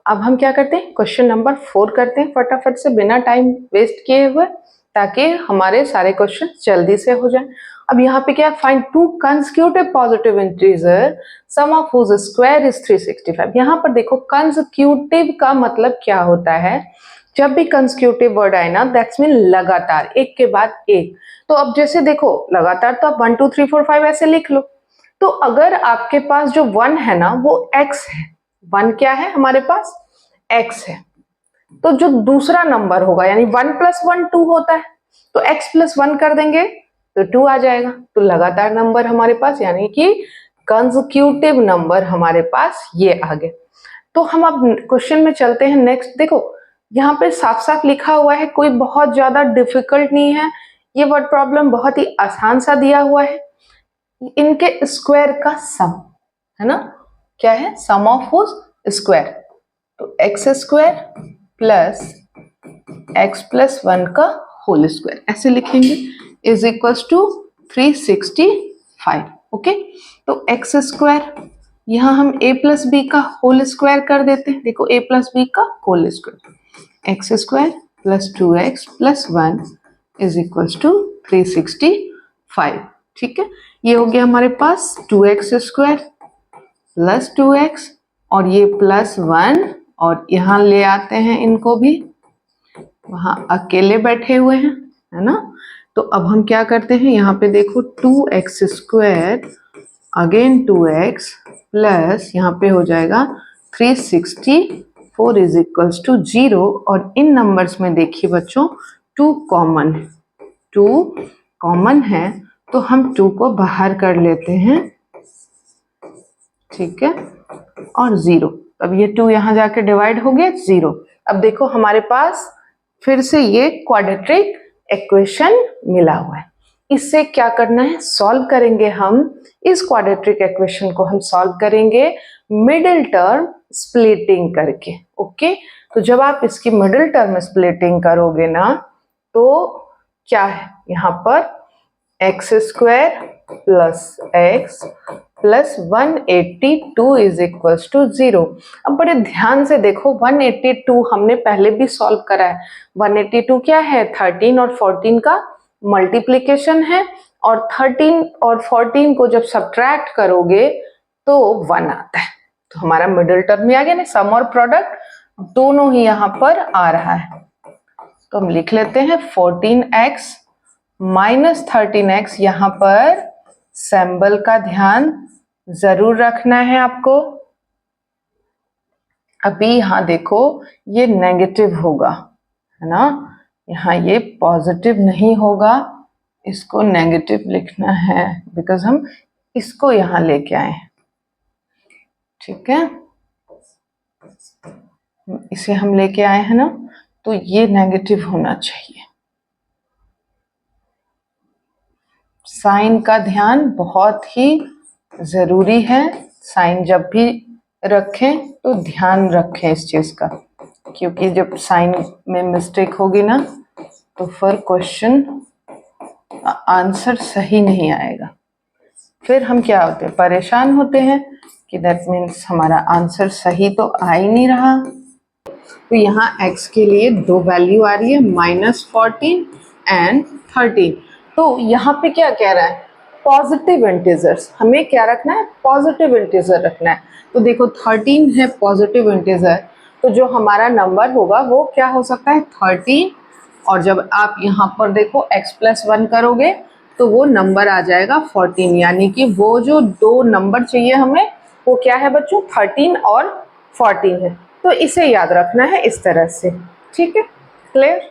अब हम क्या करते हैं, क्वेश्चन नंबर 4 करते हैं फटाफट से बिना टाइम वेस्ट किए हुए, ताकि हमारे सारे क्वेश्चन जल्दी से हो जाएं। अब यहाँ पे क्या है, find two consecutive positive integer sum of whose square is 365। यहाँ पर देखो कंसेक्यूटिव का मतलब क्या होता है, जब भी कंसेक्यूटिव वर्ड आए ना दैट्स मीन लगातार, एक के बाद एक। तो अब जैसे देखो लगातार तो आप 1 2 3 4 5 ऐसे लिख लो। तो अगर आपके पास जो 1 है ना वो x है, 1 क्या है हमारे पास, x है, तो जो दूसरा नंबर होगा यानी 1 + 1 2 होता है, तो x + 1 कर देंगे तो 2 आ जाएगा। तो लगातार नंबर हमारे पास यानी कि कंसेक्यूटिव नंबर हमारे पास ये आ गए। तो हम अब क्वेश्चन में चलते हैं नेक्स्ट। देखो यहाँ पे साफ साफ लिखा हुआ है, कोई बहुत ज्यादा डिफिकल्ट नहीं है, ये वर्ड प्रॉब्लम बहुत ही आसान सा दिया हुआ है। इनके स्क्वायर का सम है ना, क्या है, सम ऑफ हुज स्क्वायर, तो x square plus x plus 1 का होल स्क्वायर ऐसे लिखेंगे इज इक्वल्स टू 365। ओके, तो एक्स स्क्वायर यहाँ हम a प्लस बी का होल स्क्वायर कर देते हैं। देखो a प्लस बी का whole square, x square plus 2x plus 1 is equals to 365। ठीक है, ये हो गया हमारे पास 2x स्क्वायर प्लस 2x और ये प्लस 1, और यहाँ ले आते हैं इनको भी, वहां अकेले बैठे हुए हैं है ना। तो अब हम क्या करते हैं, यहाँ पे देखो 2x square again 2x plus यहाँ पे हो जाएगा 364 इज इक्वल्स टू 0, और इन नंबर्स में देखिए बच्चों 2 कॉमन है, 2 कॉमन है तो हम 2 को बाहर कर लेते हैं, ठीक है, और 0, अब ये 2 यहाँ जाके डिवाइड हो गया 0। अब देखो हमारे पास फिर से ये क्वाड्रेटिक इक्वेशन मिला हुआ है, इससे क्या करना है, सॉल्व करेंगे हम इस क्वाड्रेटिक इक्वेशन को, हम सॉल्व करेंगे मिडिल टर्म स्प्लिटिंग करके। ओके, तो जब आप इसकी मिडिल टर्म स्प्लिटिंग करोगे ना तो क्या है, यहाँ पर x square plus x plus 182 is equals to 0। अब बड़े ध्यान से देखो 182 हमने पहले भी सॉल्व करा है, 182 क्या है, 13 और 14 का मल्टीप्लीकेशन है, और 13 और 14 को जब सब्ट्रैक्ट करोगे तो 1 आता है, तो हमारा मिडिल टर्म में आ गया ना, सम और प्रोडक्ट दोनों ही यहाँ पर आ रहा है। तो हम लिख लेते हैं 14x माइनस 13x, यहाँ पर सिंबल का ध्यान जरूर रखना है आपको। अभी यहाँ देखो ये नेगेटिव होगा है ना, यहाँ ये पॉजिटिव नहीं होगा, इसको नेगेटिव लिखना है बिकॉज हम इसको यहाँ लेके आए हैं। ठीक है, इसे हम लेके आए हैं ना, तो ये नेगेटिव होना चाहिए। साइन का ध्यान बहुत ही जरूरी है, साइन जब भी रखें तो ध्यान रखें इस चीज का, क्योंकि जब साइन में मिस्टेक होगी ना तो फिर क्वेश्चन आंसर सही नहीं आएगा, फिर हम क्या होते हैं, परेशान होते हैं कि दैट मीन्स हमारा आंसर सही तो आ ही नहीं रहा। तो यहाँ x के लिए 2 वैल्यू आ रही है, -14 एंड 13। तो यहाँ पे क्या कह रहा है, पॉजिटिव इंटीजर्स, हमें क्या रखना है, पॉजिटिव इंटीजर रखना है। तो देखो 13 है पॉजिटिव इंटीजर, तो जो हमारा नंबर होगा वो क्या हो सकता है 13, और जब आप यहाँ पर देखो x + 1 करोगे तो वो नंबर आ जाएगा 14, यानी कि वो जो 2 नंबर चाहिए हमें वो क्या है बच्चों, 13 और 14 है। तो इसे याद रखना है इस तरह से, ठीक है, क्लियर।